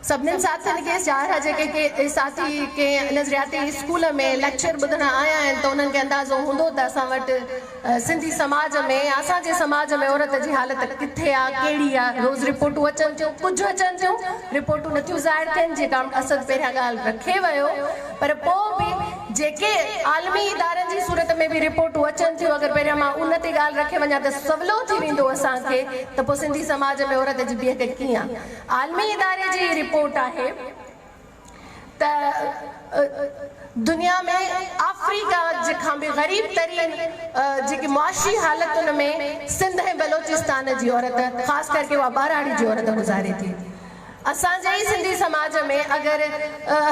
सभिनी साथियुनि खे चार जेके साथी के नज़रियाती स्कूल में लेक्चर ॿुधण आया आहिनि त उन्हनि खे अंदाज़ो हूंदो त असां वटि सिंधी समाज में असांजे समाज में औरत जी हालत किथे आहे कहिड़ी आहे। रोज़ रिपोर्टूं अचनि थियूं, कुझु अचनि थियूं, रिपोर्टूं नथियूं ज़ाहिर थियनि जेका असद पहिरियां ॻाल्हि रखे वियो, पर पोइ बि जेके आलमी इदारनि जी सूरत में बि रिपोर्टूं अचनि थियूं, अगरि पहिरियां मां उन ते ॻाल्हि रखे वञा त सवलो थी वेंदो असांखे त पोइ सिंधी समाज में औरत जी बीहक कीअं। आलमी इदारे जी रिपोर्ट आहे त दुनिया में अफ्रीका खां बि ग़रीब तरीन जेकी मुआशी हालतुनि में सिंध ऐं बलोचिस्तान जी औरत ख़ासि करके उहा ॿारहाड़ी जी औरत गुज़ारे थी। असांजे ई सिंधी समाज में अगरि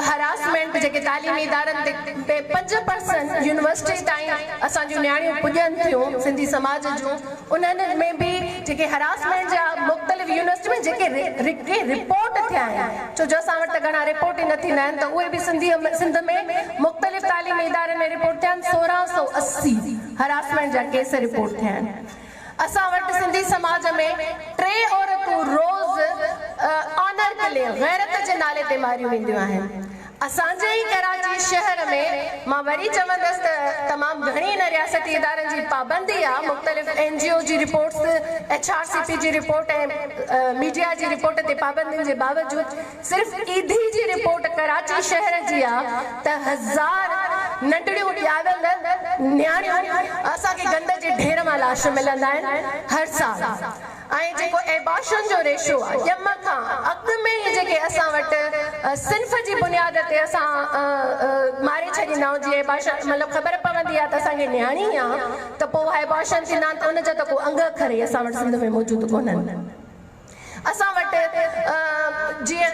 हरासमेंट जेके तालीमी इदारनि ते 5% यूनिवर्सिटी ताईं असांजूं नियाणियूं पुॼनि थियूं सिंधी समाज जूं, उन्हनि में बि जेके हरासमेंट जा मुख़्तलिफ़ यूनिवर्सिटी में जेके रिपोर्ट थिया आहिनि, छो जो असां वटि त घणा रिपोर्ट ई न थींदा आहिनि, त उहे बि सिंध में मुख़्तलिफ़ तालीमी इदारनि में रिपोर्ट थिया आहिनि। 1680 हरासमेंट जा केस रिपोर्ट थिया आहिनि। असां वटि सिंधी समाज में 3 औरतूं रोज़ ऑनर किले गैरत जे नाले ते मारियूं वेंदियूं आहिनि। असांजे ई कराची शहर में मां वरी चवंदसि त तमामु घणी इन रियासती इदारनि जी पाबंदी आहे। मुख़्तलिफ़ NGO जी रिपोर्ट्स, HRCP जी रिपोर्ट ऐं मीडिया जी रिपोर्ट ते पाबंदियुनि जे बावजूदि सिर्फ़ु ईदी जी रिपोर्ट कराची शहर जी आहे त 1000 नंढड़ियूं ॼावल नियाणियूं असांखे गंद जे ढेर मां लाश मिलंदा आहिनि हर साल। ऐं जेको एबॉर्शन जो रेशो आहे ॼम खां अॻु में ई जेके असां वटि सिन्फ़ जी बुनियाद ते असां मारे छॾींदा आहियूं, जीअं एबॉर्शन मतिलबु ख़बर पवंदी आहे त असांखे नियाणी आहे त पोइ एबॉर्शन थींदा आहिनि त उनजा त को अंग अखर ई असां वटि सिंध में मौजूदु कोन्हनि। असां वटि जीअं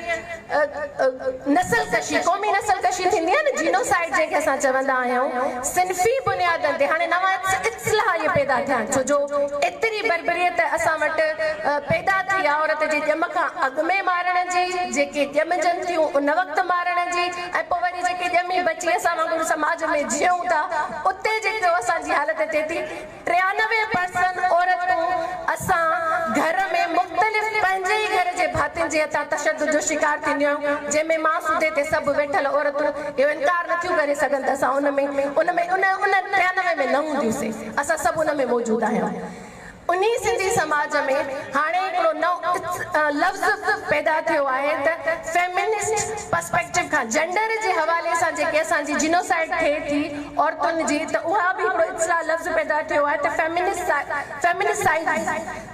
नस्ल कशी, क़ौमी नस्ल कशी थींदी आहे न, जीनोसाइड जंहिंखे असां चवंदा आहियूं, सिन्फ़ी बुनियादनि ते हाणे नवां इस्लाह इहे पैदा थिया आहिनि, छो जो एतिरी बर्बरियत असां वटि पैदा थी आहे औरत जे ॼम खां अॻु में मारण जी, जेके ॼमजनि थियूं उन वक़्तु मारण जी, ऐं पोइ वरी जेके ॼमी बची असां वांगुरु समाज में जीऊं था उते जेको असांजी हालत थिए थी। 93% औरतूं असां घर में मुख़्तलिफ़ पंहिंजे ई घर जे भातियुनि जे हथां तशद्दुद जो शिकार थींदियूं आहियूं, जंहिंमें मां सूदे ते सभु वेठल औरतूं इहो इनकार नथियूं करे सघनि त असां उन 93 में न हूंदियूंसीं, असां सभु उन में मौजूदु आहियूं। उन्ही सिंधी समाज में हाणे हिकिड़ो नओं लफ़्ज़ पैदा थियो आहे त फेमिनिस्ट पर्सपेक्टिव खां जेंडर जे हवाले सां जेके असांजी जीनोसाइड थिए थी औरतुनि जी, त उहा बि हिकिड़ो इस्लाह लफ़्ज़ पैदा थियो आहे त फेमिनिसाइड,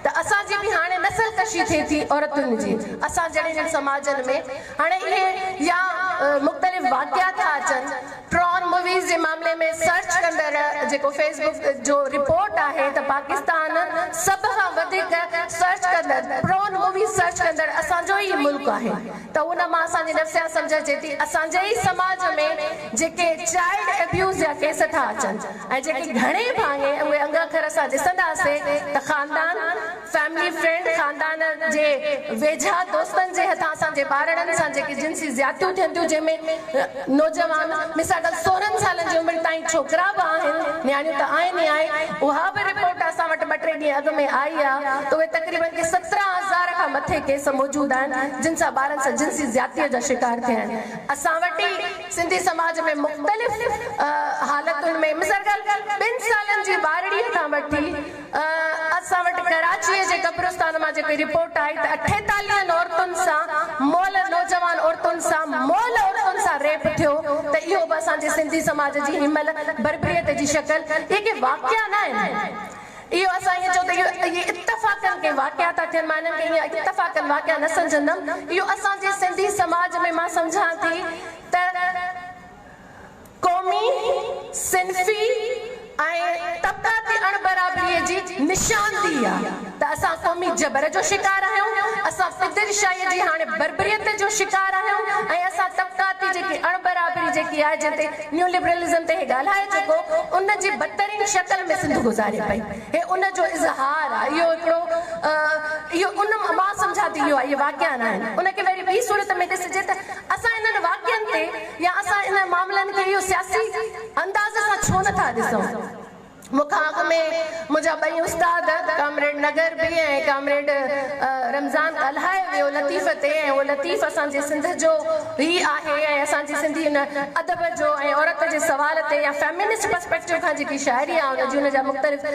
त असांजी बि हाणे नस्ल कशी थिए थी औरतुनि जी असां जहिड़े समाजनि में। हाणे इहे या मुख़्तलिफ़ वाक़िया था अचनि, ट्रॉन मूवीज़ जे मामले में सर्च कंदड़ जेको फेसबुक जो रिपोर्ट आहे त पाकिस्तान सब खां वधीक सर्च कंदड़ ट्रॉन मूवी सर्च कंदड़ असांजो ई मुल्क आहे, त उन मां असांजी नफ़्सियात सम्झ अचे थी। असांजे ई समाज में जेके चाइल्ड एब्यूज़ जा केस था अचनि ऐं जेके घणे भाङे उहे अंग अखर असां ॾिसंदासीं त ख़ानदान, फैमिली फ्रेंड, ख़ानदान जे वेझा दोस्तनि जे हथां असांजे ॿारनि सां जेके जिन्सी ज़्यादतियूं थियनि थियूं, जंहिंमें नौजवान मिसाल 16 सालनि जी उमिरि ताईं छोकिरा बि आहिनि, नियाणियूं त आहिनि ई आहिनि। उहा बि रिपोर्ट असां वटि 2-3 ॾींहं अॻु में आई आहे त उहे तक़रीबन 17,000 खां मथे केस मौजूदु आहिनि जिन सां ॿारनि सां जिन्सी ज़्यादतीअ जा शिकार थिया आहिनि। असां वटि सिंधी समाज में मुख़्तलिफ़ हालतुनि में मिसाल 2 सालनि जी ॿारड़ीअ खां वठी असां वटि कराचीअ जे कब्रिस्तान मां जेकी रिपोर्ट आई त 48 औरतुनि सां मौल, नौजवान औरतुनि सां मौल औरतुनि सां रेप थियो, त इहो बि असांजे सिंधी समाज जी हिमल बर्बरियत जी शक्ल। इहे वाक़िया न आहिनि, इहो असां ईअं चओ त इहे इत्तफ़ाक़नि के वाक़िया था थियनि, मां इन्हनि खे ईअं इत्तफ़ाक़नि वाक़िया न सम्झंदमि। इहो असांजे सिंधी समाज में मां सम्झां थी त क़ौमी, सिन्फ़ी ऐं तबक़ाती अणबराबरीअ जी निशानदी आहे त असां क़ौमी जबर जो शिकार आहियूं, असां फिदरशाहीअ जी हाणे बर्बरियत जो शिकार आहियूं, ऐं असां तबक़ाती जेकी अणबराबरी जेकी आहे जंहिं ते न्यू लिबरलिज़म ते ॻाल्हाए चुको, उन जी बदतरीन शक्ल में सिंध गुज़ारे पई। हे उन जो इज़हार आहे, इहो हिकिड़ो इहो उन मां सम्झां थी इहो आहे, इहे वाक़िया न आहिनि। उनखे वरी ॿी सूरत में ॾिसिजे त असां इन्हनि वाक़ियनि ते या असां इन मामलनि खे इहो सियासी अंदाज़ सां छो नथा ॾिसूं। मुखाग में मुझा बई उस्ताद कामरेड नगर भी है, कामरेड रमज़ान कल्हाए वियो लतीफ़ ते, ऐं वो लतीफ़ असांजे सिंध जो ही आहे, ऐं असांजी सिंधी उन अदब जो ऐं औरत जे सवाल ते या फेमिनिस्ट पर्सपेक्टिव खां जेकी शाइरी आहे उन जी उन जा मुख़्तलिफ़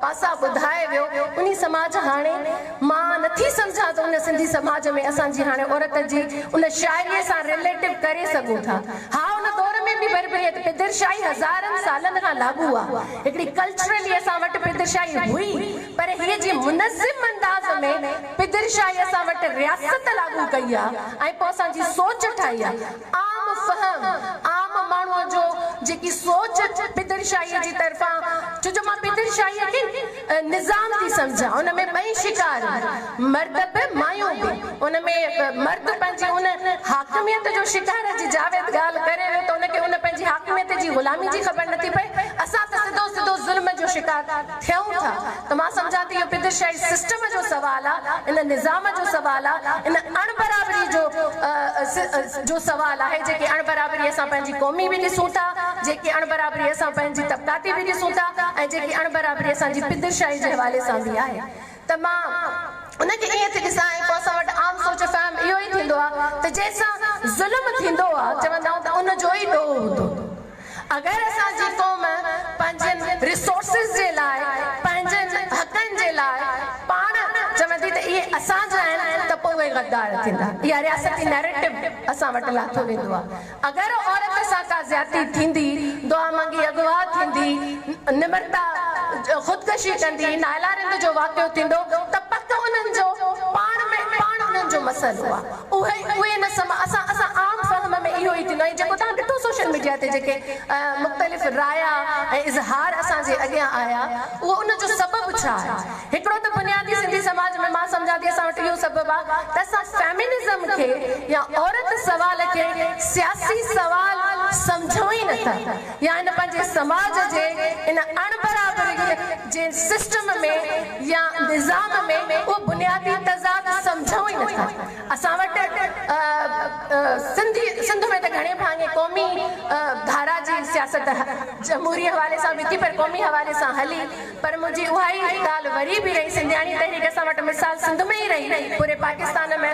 पासा ॿुधाए वियो। उन समाज हाणे मां नथी सम्झां त उन सिंधी समाज में असांजी हाणे औरत जी उन शाइरीअ सां रिलेटिव करे सघूं था। हा, उन दौर में बि बरबरियत पिदरशाही हज़ारनि सालनि खां लागू आहे। हिकिड़ी कल्चरली असां वटि पिदरशाही हुई, पर हीअ जी मुनज़्ज़िम अंदाज़ में पिदरशाही असां वटि रियासत लागू कई आहे ऐं पोइ असांजी सोच ठाही आहे। आम फहम आम माण्हूअ जो जेकी सोच पिदरशाहीअ जी तरफ़ां, छो जो मां पिदरशाहीअ खे निज़ाम थी सम्झां, उन में ॿई शिकार मर्द बि मायूं बि, उन में मर्द पंहिंजी उन हाकिमियत जो शिकार जी जावेद ॻाल्हि करे वियो त उनखे उन पंहिंजी हाकिमियत जी ग़ुलामी जी ख़बर नथी पए। असां त सिधो सिधो ज़ुल्म जो शिकार थियूं था। त मां सम्झां थी इहो पिदरशाही सिस्टम जो सवाल आहे, इन निज़ाम जो सवाल आहे, इन अणबराबरी जो सवाल आहे। जेके अणबराबरी असां पंहिंजी क़ौमी बि ॾिसूं था, जेके अणबराबरी असां पंहिंजी तबक़ाती बि ॾिसूं था, ऐं जेकी अणबराबरी असांजी पिदरशाही जे हवाले सां बि आहे। त मां उनखे ईअं थी ॾिसां, ऐं पोइ असां वटि आम सोच फहम इहो ई थींदो आहे त जंहिंसां ज़ुल्म थींदो आहे चवंदा आहियूं त उन जो ई ॾोह हूंदो। अगर असांजी क़ौम पंहिंजनि रिसोर्सिस जे लाइ, पंहिंजनि हक़नि जे लाइ पाण चवंदी त इहे असांजा आहिनि त पोइ उहे गद्दार थींदा। इहा रियासती नैरेटिव असां वटि लाथो वेंदो आहे। अगरि औरत सां का ज़्यादती थींदी, दुआ मंगी अगवा थींदी, निमरता ख़ुदकशी कंदी, नाइलारिंद जो वाक़ियो थींदो त पक उन्हनि जो पाण उन्हनि जो मसइलो आहे। उहे न असां आम फहम में इहो ई थींदो आहे। जेको तव्हां ॾिठो सोशल मीडिया ते जेके मुख़्तलिफ़ राया ऐं इज़हार असांजे अॻियां आया, उहो उनजो सबबु छा आहे? हिकिड़ो त बुनियादी सिंधी समाज में मां सम्झां थी असां वटि इहो सबबु आहे त असां फेमिनिज़म खे या औरत सवाल खे सियासी सवाल सम्झूं ई नथा, या इन पंहिंजे समाज जे इन अणबराबरी जे सिस्टम में या निज़ाम में उहो बुनियादी तज़ाद सम्झूं ई नथा। असां वटि सिंध में त घणे भाङे क़ौमी धारा जी सियासत जमहूरी हवाले सां बि थी, पर क़ौमी हवाले सां हली, पर मुंहिंजी उहा ई ॻाल्हि वरी बि रही। सिंधियाणी तहरीक असां वटि मिसाल सिंध में ई रही, पूरे पाकिस्तान में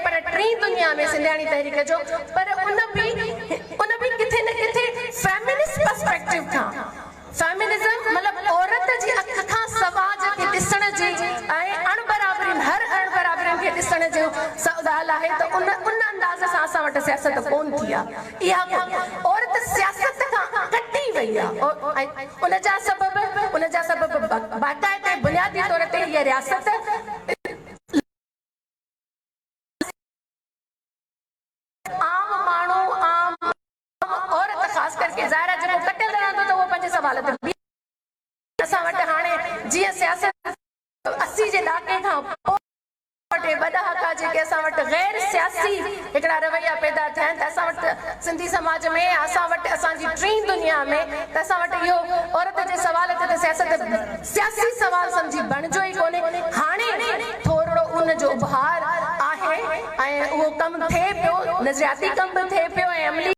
पर टीं दुनिया में सिंधियाणी तहरीक जो, पर उन बि किथे न किथे फेमिनिस्ट पर्सपेक्टिव खां, फेमिनिज़म मतिलबु औरत जी अख खां समाज खे ॾिसण जी ऐं अणबराबरी हर अणबराबरियुनि खे ॾिसण जो सवाल आहे। त उन अंदाज़ सां असां वटि सियासत कोन थी आहे। इहा औरत सियासत खां कटी वई आहे, ऐं उनजा सबब बाक़ाइदे बुनियादी तौर ते हीअ रियासत आम माण्हू आम औरत ख़ासि करके ज़ाहिर जेको कटियल रहंदो त उहो पंहिंजे सवाल ते असां वटि हाणे जीअं सियासत 80 जे ॾहाके खां पोइ वॾा हक़ जेके असां वटि गैर सियासी हिकिड़ा रवैया पैदा थिया आहिनि, त असां वटि सिंधी समाज में, असां वटि असांजी टीं दुनिया में, त असां वटि इहो औरत जे सवाल ते त सियासत सियासी सवाल सम्झी बणिजो ई कोन्हे। हाणे थोरो उन जो उभार आहे ऐं उहो कमु थिए पियो, नज़रियाती कमु बि थिए पियो ऐं अमली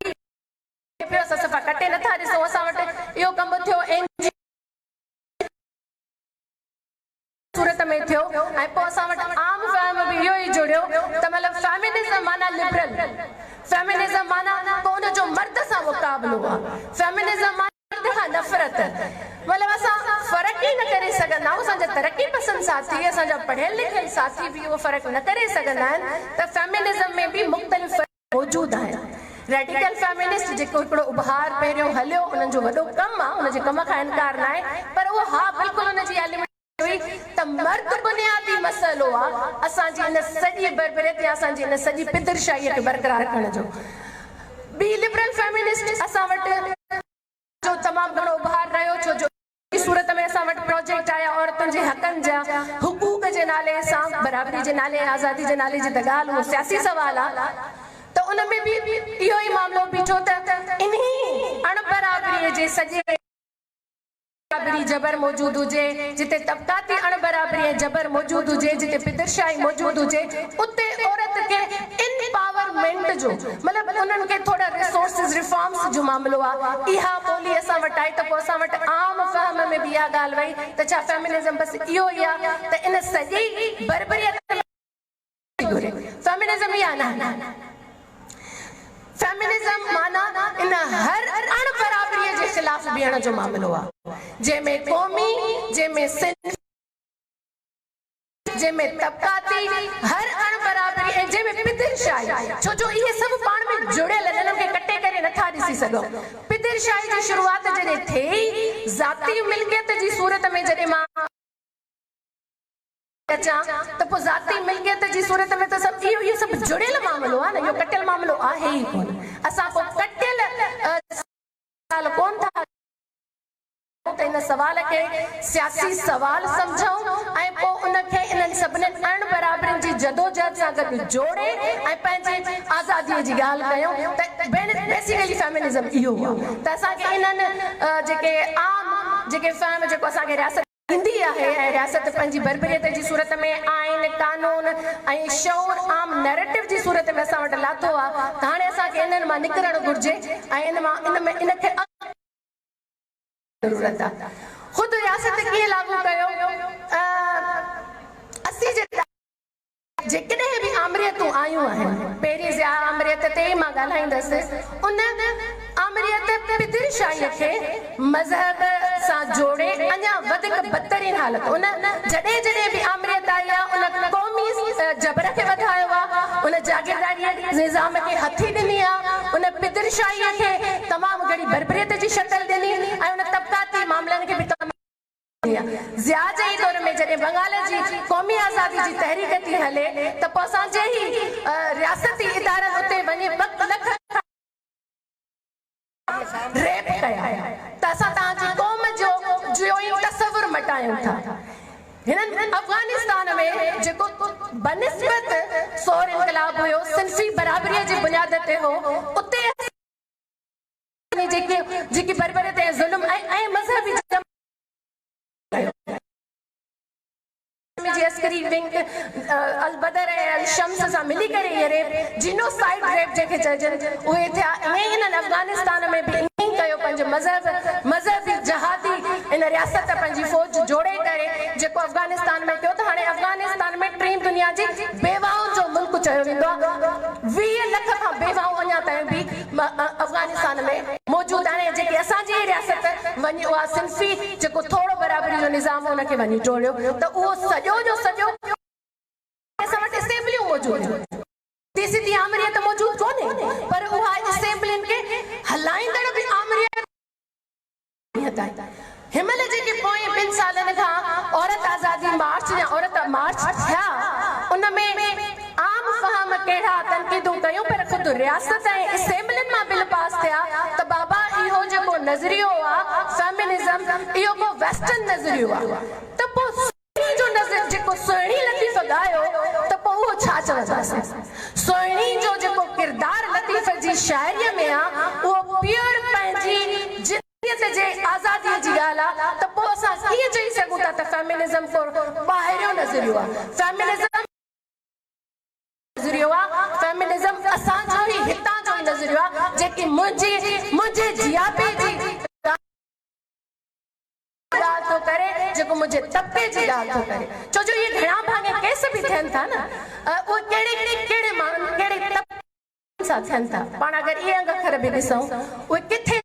पियो। असां सफ़ा कटे नथा ॾिसूं, असां वटि इहो कमु थियो सूरत में थियो, ऐं पोइ असां वटि आम फहम बि इहो ई जुड़ियो त मतिलबु फेमिनिज़म माना लिबरल, फेमिनिज़म माना पोइ उन जो मर्द सां मुक़ाबिलो आहे, फेमिनिज़म माना मर्द खां नफ़रत। मतिलबु असां फ़र्क़ु ई न करे सघंदा आहियूं। असांजा तरक़ी पसंदि साथी, असांजा पढ़ियल लिखियल साथी बि उहो फ़र्क़ु न करे सघंदा आहिनि त फेमिनिज़म में बि मुख़्तलिफ़ मौजूदु आहिनि। रेडिकल फेमिनिस्ट जेको हिकिड़ो उभार पहिरियों हलियो, उन्हनि जो वॾो कमु आहे, उनजे कम खां इनकार न आहे, पर उहो हा बिल्कुलु उनजी एलिमेंट हुई त मर्द बुनियादी मसइलो आहे असांजी इन सॼी बरबरियत या असांजी इन सॼी पिदरशाहीअ खे बरक़रार रखण जो। ॿी लिबरल फेमिनिस्ट असां वटि जो तमामु घणो उभार रहियो, छो जो सूरत में असां वटि प्रोजेक्ट आया औरतुनि जे हक़नि जा, हुकूक जे नाले सां, बराबरी जे नाले, आज़ादी जे नाले जी त ॻाल्हि उहो सियासी सवाल आहे। त उन में बि इहो ई मामिलो बीठो त इन्ही अणबराबरीअ जे सॼे जबर मौजूद हुजे, जिते तबक़ाती अणबराबरी जबर मौजूद हुजे, जिते पिदरशाही मौजूद हुजे, उते औरत खे इनपावरमेंट जो मतलब उन्हनि खे थोड़ा रिसोर्सिस रिफॉर्म्स जो मामलो आहे इहा ॿोली असां वटि आहे त पोइ असां वटि आम फ़हम में बि इहा ॻाल्हि वई त छा फेमिनिज़म बसि इहो ई आहे त इन सॼी बरबरीअत फेमिनिज़म इहा न फेमिनिज़म माना इन हर अणबराबरीअ जे ख़िलाफ़ बीहण जो मामलो आहे जंहिंमें क़ौमी जंहिंमें सिंधी जंहिंमें तबक़ाती हर अणबराबरी ऐं जंहिंमें पिदिरशाही छो जो इहे सभु पाण में जुड़ियल इन्हनि खे कटे करे नथा ॾिसी सघूं पिदिरशाही जी शुरूआत जॾहिं थिए ज़ाती मिल्कियत जी सूरत में जॾहिं मां अचां त पोइ ज़ाती मिल्कियत जी सूरत में त सभु इहो सभु जुड़ियल मामलो आहे न इहो कटियल मामलो आहे ई कोन असां को कटियल कोन था त इन सवाल खे सियासी सवाल सम्झूं ऐं पोइ उनखे इन्हनि सभिनी अणबराबरियुनि जी जदोजहद सां गॾु जोड़े ऐं पंहिंजी आज़ादीअ जी ॻाल्हि कयूं त बेसिकली फेमिनिज़म इहो आहे त असांखे इन्हनि जेके आम जेके फहम जेको असांखे रियासत ईंदी आहे ऐं रियासत पंहिंजी बरबरीअत जी सूरत में आइन कानून ऐं शौर आम नैरेटिव जी सूरत में असां वटि लाथो आहे त हाणे असांखे इन्हनि मां निकिरणु घुरिजे ऐं इनखे ज़रूरत आहे ख़ुद रियासत कीअं लागू कयो असी जेकॾहिं बि आमरियतूं आयूं आहिनि पहिरीं आमरियत ते ई मां ॻाल्हाईंदसि उन आमरियत पिदिरशाहीअ खे मज़हब सां जोड़े अञा वधीक बदतरीन हालत उन जॾहिं जॾहिं बि आमरियत आई आहे उन क़ौमी जबर खे वधायो आहे उन जागीरदारीअ निज़ाम खे हथी ॾिनी आहे उन पिदिरशाहीअ खे तमामु घणी बरबरीअत जी शक्ल ॾिनी ऐं उन तबक़ाती मामलनि खे बि ज़िया जे दौर में जॾहिं बंगाल जी क़ौमी आज़ादी जी तहरीक थी हले त पोइ असांजे ई रियासती इदारनि उते वञी 2 लख रेप कया त असां तव्हांजी क़ौम जो तसवुर मटायूं था हिननि अफ़गानिस्तान में जेको बनिस्बत सौर इनकलाब हुयो सिंफ़ी बराबरीअ जी बुनियाद ते हो उते जेकी बरबरीअत ऐं ज़ुल्म ऐं मज़हबी अस्करी विंग अलबदर ऐं अलशम्स सां मिली करे इहे रेप जीनोसाइड रेप जेके चइजनि उहे थिया ईअं हिननि अफ़गानिस्तान में बि ईअं कयो पंहिंजो मज़हबी जहादी इन रियासत पंहिंजी फ़ौज जोड़े करे जेको अफ़गानिस्तान में कयो त हाणे अफ़गानिस्तान में टीं दुनिया जी बेवाउनि जो मुल्क चयो वेंदो आहे 20 लख खां बेवाऊं अञा ताईं बि अफ़गानिस्तान में मौजूदु आहिनि जेके असांजी रियासत वञी उहा सिंफ़ी जेको थोरो बराबरी जो निज़ाम उनखे वञी जोड़ियो त उहो सॼो जो सॼो असां वटि असेंबलियूं मौजूदु आहिनि सिधी आमरियत मौजूदु कोन्हे पर उहा असेंबलियुनि खे हलाईंदड़ बि आमरियत हिनमहिल जेके पोएं 2 सालनि खां औरत आज़ादी मार्च या औरत मार्च थिया उन में आम फ़हम कहिड़ा तनक़ीदूं कयूं पर ख़ुदि रियासत ऐं असेंबलियुनि मां बिल पास थिया त बाबा इहो जेको नज़रियो आहे फेमिनिज़म इहो को वेस्टर्न नज़रियो आहे त पोइ जो नज़र जेको सुहिणी लतीफ़ ॻायो त पोइ उहो छा चवंदासीं सुहिणी जो जेको किरदार लतीफ़ जी शाइरीअ में आहे उहो प्योर पंहिंजी जिंदगीअ जे आज़ादीअ जी ॻाल्हि आहे त पोइ असां कीअं चई सघूं था त फेमिनिज़म को ॿाहिरियों नज़रियो आहे फेमिनिज़म असांजो ई हितां जो ई नज़रियो आहे जेकी मुंहिंजे जियापे जी ॻाल्हि थो करे जेको मुंहिंजे तबके जी ॻाल्हि थो करे छो जो इहे घणा भाङे केस बि थियनि था न उहे कहिड़े माण्हुनि कहिड़े तबके सां थियनि था पाण अगरि इहे अखर बि ॾिसूं उहे किथे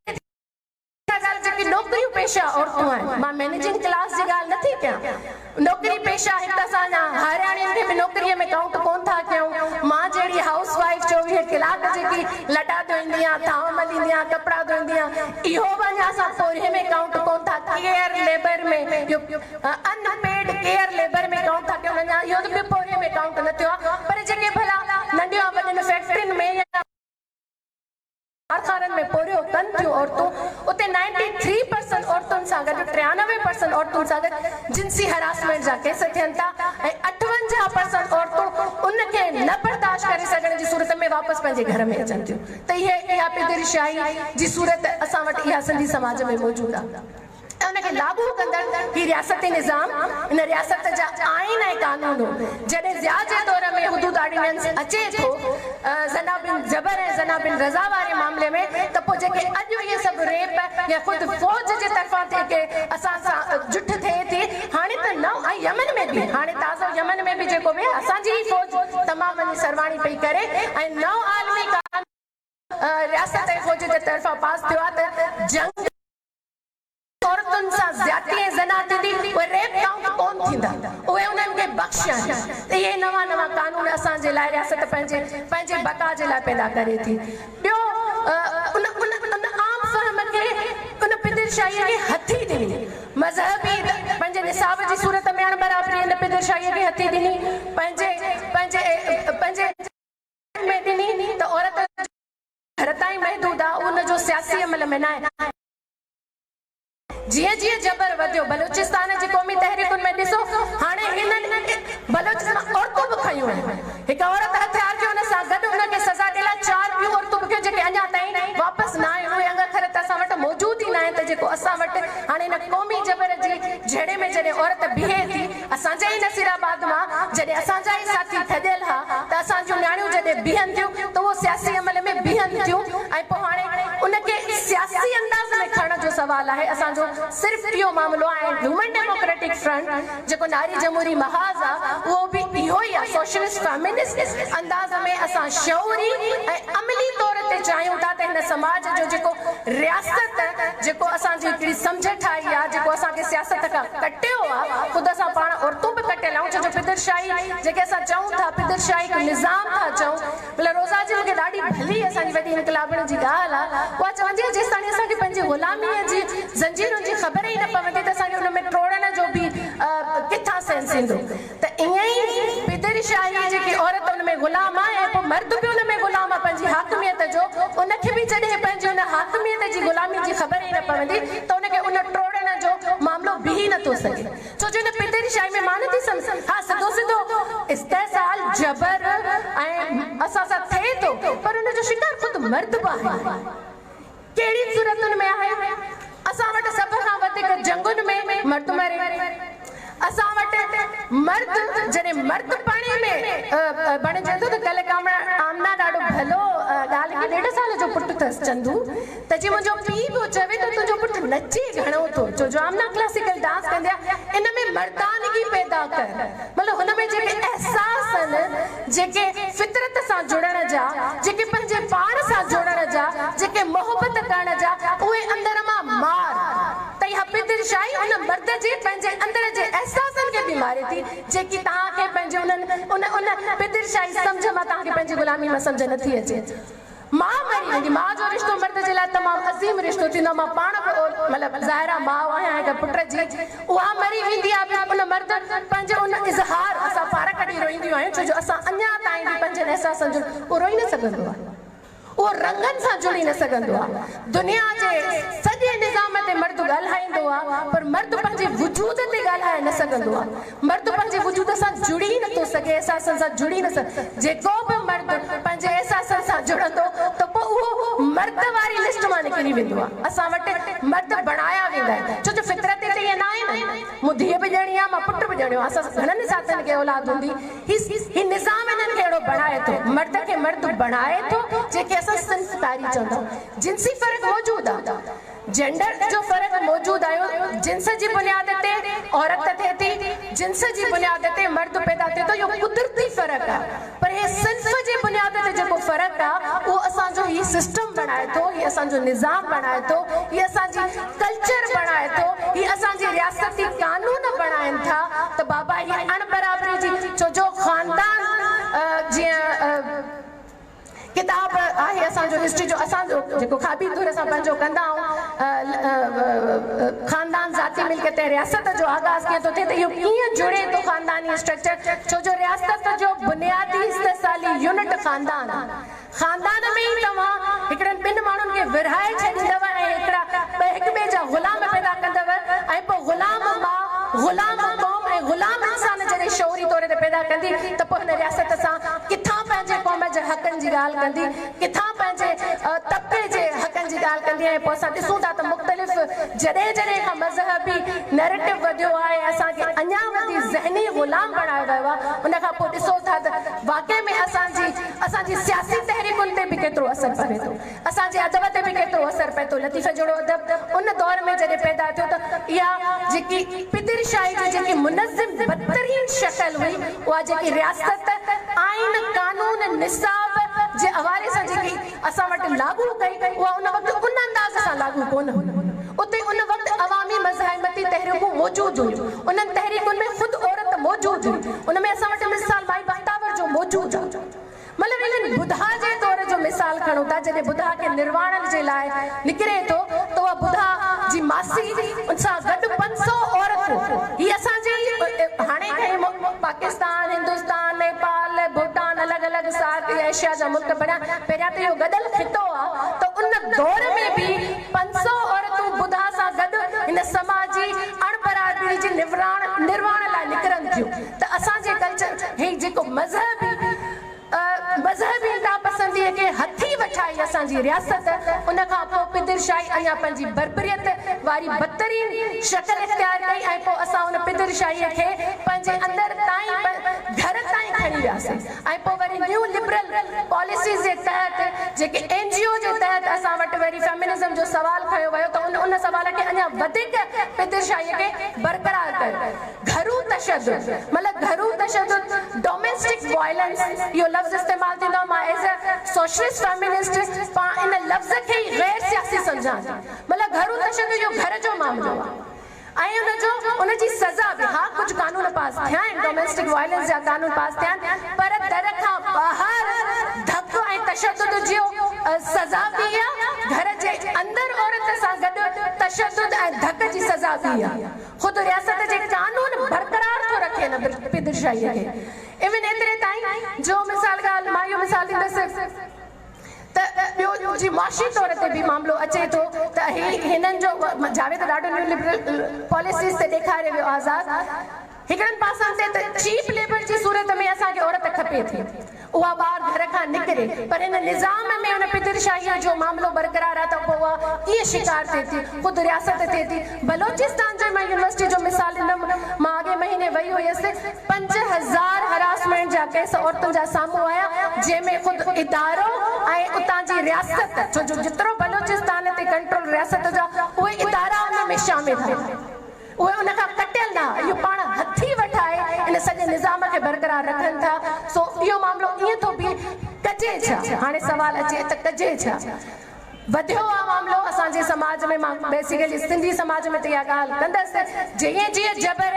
जेकी नौकरियूं पेशा औरतूं आहिनि मां मैनेजिंग क्लास जी ॻाल्हि नथी कयां नौकरी पेशा हिकु असां हरियाणियुनि खे बि नौकरीअ में काउंट कोन था कयूं मां जहिड़ी हाउस वाइफ 24 कलाक जेकी लटा धोईंदी आहियां थांव मलींदी आहियां कपिड़ा धोईंदी आहियां इहो बि अञा असां पोरे में काउंट कोन था केयर लेबर में अनपेड केयर लेबर में काउंट था कयूं अञा इहो बि पोरे में काउंट न थियो आहे पर जेके भला नंढियूं वॾियुनि फैक्ट्रियुनि में कारखाननि में पोरियो कनि थियूं औरतूं उते 93% औरतुनि सां गॾु 93% औरतुनि सां गॾु जिन्सी हरासमेंट जा केस थियनि था ऐं 58% औरतूं उनखे न बर्दाश्त करे सघण जी सूरत में वापसि पंहिंजे घर में अचनि थियूं त इहा पिदिरशाही जी सूरत असां वटि इहा सिंधी समाज में मौजूदु आहे उनखे लागू कंदड़ ही रियासती निज़ाम इन रियासत जा आइन ऐं कानून जॾहिं ज़िया जे दौर में हुदूद ऑर्डिनेंस अचे थो ज़नाब जबर ज़ना बिन रज़ा वारे मामले में त पोइ जेके अॼु इहे सभु रेप या ख़ुदि फ़ौज जे तरफ़ां जेके असां सां जुठ थिए थी हाणे त न ऐं यमन में बि हाणे ताज़ो यमन में बि जेको बि असांजी ई फ़ौज तमामु वञी सरवाणी पई करे ऐं नओं आलमी कानून रियासत जी फ़ौज जे तरफ़ां पास थियो आहे त जंग औरतुनि सां ज़्यादती ऐं ज़ना थींदी उहे रेप काउंट कोन थींदा उहे उन्हनि खे बख़्शिया त इहे नवां नवां कानून असांजे लाइ रियासत पंहिंजे बका जे लाइ पैदा करे थी ॿियो उन आम फ़हम खे उन पिदिरशाहीअ खे हथी ॾिनी मज़हबी पंहिंजे निसाब जी सूरत में अण बराबरी इन पिदिरशाहीअ खे हथी ॾिनी पंहिंजे में ॾिनी त औरत घर ताईं महदूद आहे उनजो सियासी अमल में न आहे जीअं जीअं जबर वधियो बलूचिस्तान जी क़ौमी तहरीकुनि में ॾिसो हाणे हिननि बलूचिस्तान औरतूं बि खयूं आहिनि हिकु औरत हथियार जो हुन सां गॾु हुनखे सज़ा ॾियण 4 ॿियूं औरतूं बि जेके अञा ताईं वापसि न आहिनि उहे अंगखर त असां वटि मौजूदु ई न आहिनि त जेको असां वटि हाणे हिन क़ौमी जबर जी जहिड़े में जॾहिं औरत बीहे थी असांजे ई नसीराबाद मां जॾहिं असांजा ई साथी थधियल हा त असांजूं नियाणियूं जॾहिं बीहनि थियूं त उहो सियासी अमल में बीहनि थियूं ऐं पोइ हाणे उनखे सियासी अंदाज़ में खणण जो सवाल आहे असांजो सिर्फ़ इहो मामलो आहे ह्यूमन डेमोक्रेटिक फ्रंट जेको नारी जमहूरी महाज़ आहे उहो बि इहो ई आहे सोशलिस्ट फेमिनिस्ट अंदाज़ में असां शऊरी ऐं अमली तौर ते चाहियूं था त हिन समाज जो जेको रियासत जेको असांजी हिकिड़ी सम्झ ठाही आहे जेको असांखे सियासत खां कटियो आहे ख़ुदि असां पाण औरतूं बि कटियल आहियूं छो जो पिदिरशाही जेके असां चऊं था पिदिरशाही हिकु निज़ाम था चऊं भले रोज़ा जी मूंखे ॾाढी भली असांजी वॾी इनकलाबण जी ॻाल्हि आहे उहा चवंदी आहे जेसिताईं असांखे पंहिंजी ग़ुलामीअ जी ज़ंजीरुनि जी ख़बर ई न पवंदी त असांखे हुन में टोड़ण जो बि किथां सेंस ईंदो त ईअं ई पिदिरशाही जेकी औरत हुन में ग़ुलाम आहे ऐं पोइ मर्द बि हुन में ग़ुलाम आहे पंहिंजी हाकमियत जो उनखे बि जॾहिं पंहिंजी हुन हाकमियत जी ग़ुलामी जी ख़बर ई न पवंदी त उनखे उन टोड़ण जो मामिलो बीह नथो सघे छो जो हिन पिदिरशाही में मां नथी सम्झां हा सिधो सिधो इस्तेसाल जबर ऐं असां सां थिए थो पर हुनजो शिकार ख़ुदि मर्द बि आहे कहिड़ी सूरतुनि में आहे असां वटि सभ खां वधीक जंगुनि में मर्द मरे असां वटि मर्द जॾहिं मर्द पाणी में बणिजे थो त कल्ह आमना ॾाढो भलो ॻाल्हि खे 1.5 साल जो पुटु अथसि चंदू त जी मुंहिंजो पीउ पियो चवे त तुंहिंजो पुटु नचे घणो थो छो जो आमना क्लासिकल डांस कंदी आहे इन में मर्दानगी पैदा कर मतिलबु हुन में जेके अहसास आहिनि जेके फितरत सां जुड़ण जा जेके पंहिंजे पाण सां जुड़ण जा जेके मोहबत करण जा उहे अंदर मां मार त इहा पिदिरशाही उन मर्द जे पंहिंजे अंदर जे एहसासनि खे बि मारे थी जेकी तव्हांखे पंहिंजे उन पिदिरशाही सम्झ मां तव्हांखे पंहिंजी ग़ुलामी मां सम्झ नथी अचे मां मरी वेंदी मां जो रिश्तो मर्द जे लाइ तमामु अज़ीम रिश्तो थींदो मां पाण मतिलबु ज़ाहिरा माउ आहियां हिकु पुट जी उहा मरी वेंदी आहे उन मर्द पंहिंजो उन इज़हार असां पार कढी रोईंदियूं आहियूं छो जो असां अञा ताईं बि पंहिंजनि एहसासनि जो उहो रोई न सघंदो आहे उहो रंगनि सां जुड़ी न सघंदो आहे दुनिया जे सॼे निज़ाम ते मर्द ॻाल्हाईंदो आहे पर मर्द पंहिंजे वजूद ते ॻाल्हाए न सघंदो आहे मर्द पंहिंजे वजूद सां जुड़ी नथो सघे एहसासनि सां जुड़ी न सघे जेको बि मर्द पंहिंजे एहसासनि सां जुड़ंदो त पोइ उहो मर्द वारी लिस्ट मां निकिरी वेंदो आहे असां वटि मर्द बणाया वेंदा आहिनि छो जो फितरत ते ईअं न आहे न मूं धीउ बि ॼणी आहे मां पुटु बि ॼणियो आहे असां घणनि साथनि खे औलाद हूंदी ही निज़ाम हिननि खे अहिड़ो बणाए थो मर्द खे मर्द बणाए थो जेके असां संस्कारी चवंदा जिनसी फ़र्क़ु मौजूदु आहे जेंडर जो फ़र्क़ु मौजूदु आहे जिन्स जी बुनियाद ते औरत थिए थी जिन्स जी बुनियाद ते मर्द पैदा थिए थो इहो कुदरती फ़र्क़ु आहे पर हे सिन्फ़ जी बुनियाद ते जेको फ़र्क़ु आहे उहो असांजो हीउ सिस्टम बणाए थो हीउ असांजो निज़ाम बणाए थो हीउ असांजी कल्चर बणाए थो हीउ असांजी रियासती कानून बणाइनि था त बाबा हीअ अणबराबरी जी छो जो ख़ानदान जीअं किताब आहे असांजो हिस्ट्री जो असांजो जेको खाबी दूर असां पंहिंजो कंदा आहियूं ख़ानदान ज़ाती मिल्कियत रियासत जो आगाज़ कीअं थो थिए त इहो कीअं जुड़े थो ख़ानदानी स्ट्रक्चर छो जो रियासत जो बुनियादी इस्तेसाली यूनिट ख़ानदान ख़ानदान में ई तव्हां हिकिड़नि 2 माण्हुनि खे विरहाए छॾींदव ऐं हिकिड़ा हिक ॿिए जा ग़ुलाम पैदा कंदव ऐं पोइ ग़ुलाम माउ ग़ुलाम क़ौम ऐं ग़ुलाम इंसान जॾहिं शौरी तौर ते पैदा कंदी त पोइ हिन रियासत सां किथां पंहिंजे क़ौम जे हक़नि जी ॻाल्हि कंदी किथां पंहिंजे तबके जे हक़नि जी ॻाल्हि कंदी ऐं पोइ असां ॾिसूं था त मुख़्तलिफ़ जॾहिं खां मज़हबी नैरेटिव वधियो आहे असांखे अञा वधी ज़हनी ग़ुलाम बणायो वियो आहे उन खां पोइ ॾिसो था त वाक़ई में असांजी सियासी तहरीकुनि ते बि केतिरो असर पवे थो, असांजे अदब ते बि केतिरो असर पए थो। लतीफ़े जहिड़ो अदब उन दौर में जॾहिं पैदा थियो त इहा जेकी पिदिरशाही जी जेकी मुनज़्ज़िम बदतरीन शक्ल हुई, उहा जेकी रियासत आइन कानून निसाब जे हवाले सां जेकी असां वटि लागू कई, उहा उन वक़्तु उन अंदाज़ सां लागू कोन हुई। उते उन वक़्तु अवामी मज़ाहिमती तहरीकूं मौजूदु हुयूं, उन्हनि तहरीकुनि में ख़ुदि औरत मौजूदु हुई। उन में असां वटि मिसाल भाई बख्तावर जो मौजूदु आहे। मतिलबु इन्हनि बुधा जे तौर जो मिसाल खणूं था, जॾहिं बुधा खे निर्वाणन जे लाइ निकिरे थो त उहा बुधा जी मासी सां गॾु 500 औरतूं, हीअ असांजी हाणे पाकिस्तान, हिंदुस्तान, नेपाल, भूटान, अलॻि अलॻि सार्क एशिया जा मुल्क बणिया, पहिरियां त इहो गॾियल खितो आहे, त उन दौर में बि 500 औरतूं बुधा सां गॾु हिन समाजी अणबराबरी जी निर्वाण लाइ निकिरनि थियूं। त असांजे कल्चर ही जेको मज़हबी नापसंदीअ खे हथी वठाई असांजी रियासत, उन खां पोइ पिदिरशाही अञा पंहिंजी बर्बरियत वारी बदतरीन शक्ल इख्तियार कई ऐं पोइ असां उन पिदिरशाहीअ खे पंहिंजे अंदरि ताईं घर ताईं खणी वियासीं। ऐं पोइ वरी न्यू लिबरल पॉलिसीज़ जे तहत जेके NGO जे तहत असां वटि वरी फेमिनिज़म जो सवाल खयो वियो, त उन सवाल खे अञा वधीक पिदिरशाहीअ खे बरक़रार कयो। घरू तशद्दुद, मतिलबु घरू तशद्दुद, डोमेस्टिक वायलेंस, इहो लफ़्ज़ इस्तेमालु थींदो। मां एज़ अ सोशलिस्ट फेमिनिस्ट इन लफ़्ज़ खे ई गैर सियासी सम्झां थी। मतिलबु घरू तशद्दुद इहो घर जो मामलो आहे ऐं उनजी सज़ा बि, हा कुझु कानून पास थिया आहिनि, डोमेस्टिक वायलेंस जा कानून पास थिया आहिनि, पर दर खां ॿाहिरि धक ऐं तशद्दुद जो सज़ा बि आहे। घर जे अंदरि औरत सां गॾु तशद्दुद ऐं धक जी सज़ा बि आहे। ख़ुदि रियासत जे कानून बरक़रार थो रखे न पिदिरशाहीअ खे। इवन एतिरे ताईं जो मां इहो मिसाल ॾींदसि त ॿियो जी मुआशी तौर ते बि मामिलो अचे थो त हिननि जो जावेद ॾाढो न्यू लिबरल पॉलिसीज़ ते ॾेखारे वियो आज़ाद। हिकिड़नि पासनि ते त चीप लेबर जी सूरत में असांखे औरत खपे थी, उहा ॿार घर खां निकिरे, पर हिन निज़ाम में उन पिदिरशाहीअ जो मामिलो बरक़रार आहे त पोइ उहा कीअं शिकार थिए थी, ख़ुदि रियासत थिए थी। बलोचिस्तान जो मां यूनिवर्सिटी जो मिसाल ॾिंदमि। मां अॻे महीने वई हुयसि, 5000 हरासमेंट जा केस औरतुनि जा साम्हूं आया, जंहिंमें ख़ुदि इदारो ऐं उतां जी रियासत, छो जो जेतिरो बलोचिस्तान ते कंट्रोल रियासत जा, उहे इदारा उन में शामिल आहिनि, उहे उन खां कटियल न, इहो पाण हथी वठाए इन सॼे निज़ाम खे बरक़रार रखनि था। सो इहो मामिलो ईअं थो बीहे, कजे छा? हाणे सवाल अचे त कजे छा? वधियो आहे मामिलो असांजे समाज में। मां बेसिकली सिंधी समाज में त इहा ॻाल्हि कंदसि, जीअं जीअं जबर,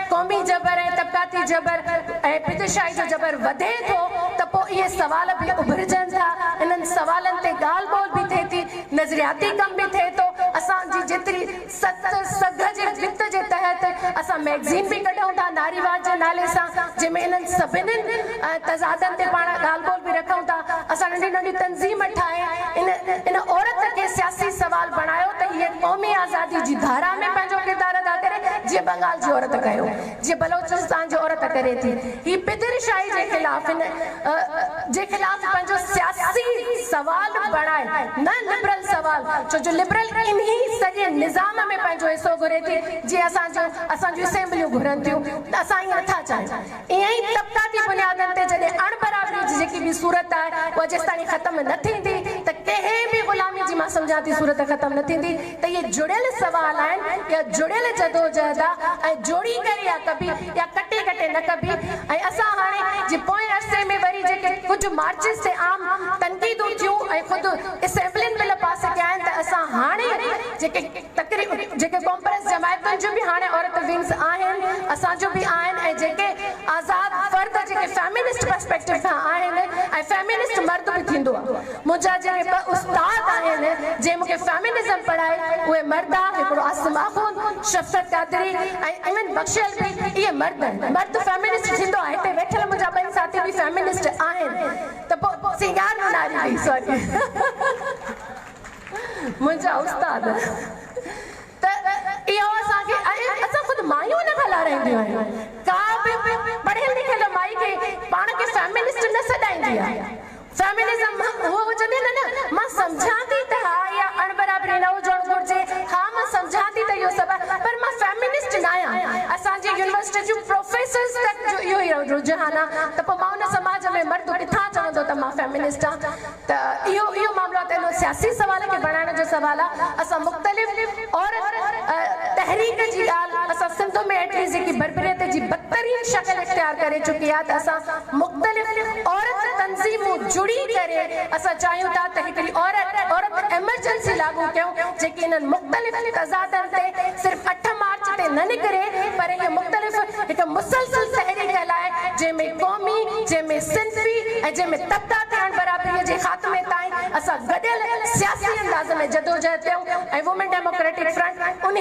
क़ौमी जबर ऐं तबक़ाती जबर ऐं पिदिरशाही जो जबर वधे थो त पोइ इहे सवाल बि उभरजनि था। इन्हनि सवालनि ते ॻाल्हि ॿोल बि थिए थी, नज़रियाती कम बि थिए थो। असांजी जेतिरी सघ जे वित जे तहत असां मैगज़ीन बि कढूं था नारीवाद जे नाले सां, जंहिंमें इन्हनि सभिनी तज़ादनि ते पाण ॻाल्हि ॿोल बि रखूं था। असां नंढी नंढी तंज़ीम ठाहे इन औरत खे सियासी सवाल बणायो त हीअ क़ौमी आज़ादी जी धारा में पंहिंजो किरदारु अदा करे, जीअं बंगाल जी औरत कयो, जीअं बलोचिस्तान जी औरत करे थी। हीअ पिदिरशाही जे ख़िलाफ़ पंहिंजो सियासी सवाल बणाए, न लिबरल सवाल, छो जो लिबरल इन्ही सॼे निज़ाम में पंहिंजो हिसो घुरे थी, जीअं असांजूं असेंबलियूं घुरनि थियूं। त असां ईअं नथा चाहियूं। ईअं ई तबक़ाती बुनियादनि ते जॾहिं अणबराबरी जी जेकी बि सूरत आहे, उहा जेसिताईं ख़तमु न थींदी त कंहिं बि ग़ुलामी जी मां सम्झां थी सूरत ख़तमु न थींदी। त इहे जुड़ियल सवाल आहिनि, या जुड़ियल जदोजहद आहे, ऐं जोड़ी करे या कबी या कटे कटे न कबी। ऐं असां हाणे जे पोएं अरसे में वरी जेके कुझु मार्चिस ते आम तनक़ीदूं थियूं ऐं ख़ुदि असेंबलियुनि बिल पास कया आहिनि, त असां हाणे जेके कॉम्प्रेस जमायतुनि जो बि हाणे औरत विंग्स आहिनि, असांजो बि आहिनि, ऐं जेके आज़ाद फर्द जेके फेमिनिस्ट पर्सपेक्टिव खां आहिनि, ऐं फेमिनिस्ट मर्द बि थींदो आहे। मुंहिंजा जेके ॿ उस्ताद आहिनि जंहिं मूंखे फेमिनिज़म पढ़ाए, उहे मर्द आहे। हिकिड़ो आसिम आख़ून, शफ़क़त कादरी ऐं इवन बख्शियल बि, इहे मर्द आहिनि। मर्द फेमिनिस्ट थींदो आहे। हिते वेठल मुंहिंजा ॿई साथी बि फेमिनिस्ट आहिनि। त पोइ सिंगार नारी हुई, सॉरी, मुंहिंजा उस्ताद। त इहो असांखे, असां ख़ुदि मायूं न खलाराईंदियूं आहियूं। का बि पढ़ियल लिखियल माई खे पाण खे फेमिनिस्ट न सॾाईंदी आहे। फेमिनिज़म उहो हुजंदी न, मां सम्झां थी त हा इहा अणबराबरी न हुजणु घुरिजे, हा मां सम्झां थी त इहो सभु, पर मां फेमिनिस्ट न आहियां। असांजी यूनिवर्सिटी जूं प्रोफेसर्स तक जो इहो ई रुझान आहे। त पोइ मां उन समाज में मर्द किथां चवंदो त मां फेमिनिस्ट आहियां? त इहो सियासी सवाल खे बढ़ाइण जो सवाल आहे असां मुख़्तलिफ़ औरत तहरीक जी ॻाल्हि असां सिंध में एटलीस्ट जेकी बर्बरियत जी बदतरीन शक्ल इख्तियार करे चुकी आहे त असां मुख़्तलिफ़ औरत तंज़ीमूं जुड़ी करे असां चाहियूं था त हिकिड़ी औरत एमरजेंसी लागू कयूं जेकी इन्हनि मुख़्तलिफ़ तज़ादनि ते सिर्फ़ु 8 मार्च ते न निकिरे पर इहे मुख़्तलिफ़ हिकु मुसलसल तहरीक लाइ जंहिंमें क़ौमी जंहिंमें सिंधी ऐं जंहिंमें तबका थियण बराबरीअ जे ख़ात्मे ताईं असां गॾियल सियासी अंदाज़ में जदोजहद कयूं ऐं वुमेन डेमोक्रेटिक फ्रंट उन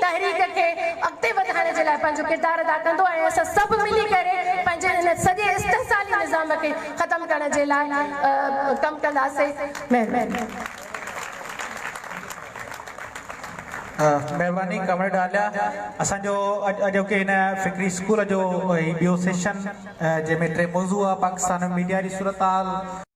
तहरीक खे अॻिते वधाइण जे लाइ पंहिंजो किरदारु अदा कंदो ऐं असां सभु मिली करे पंहिंजे हिन सॼे इस्तिहसाली निज़ाम खे ख़तमु करण जे लाइ कमु कंदासीं। महिरबानी। महिरबानी कमरे डालिया असांजो अॼोके हिन फिक्री स्कूल जो ॿियो सेशन जंहिंमें 3 मौज़ू आहे पाकिस्तान में मीडिया जी सूरत हाल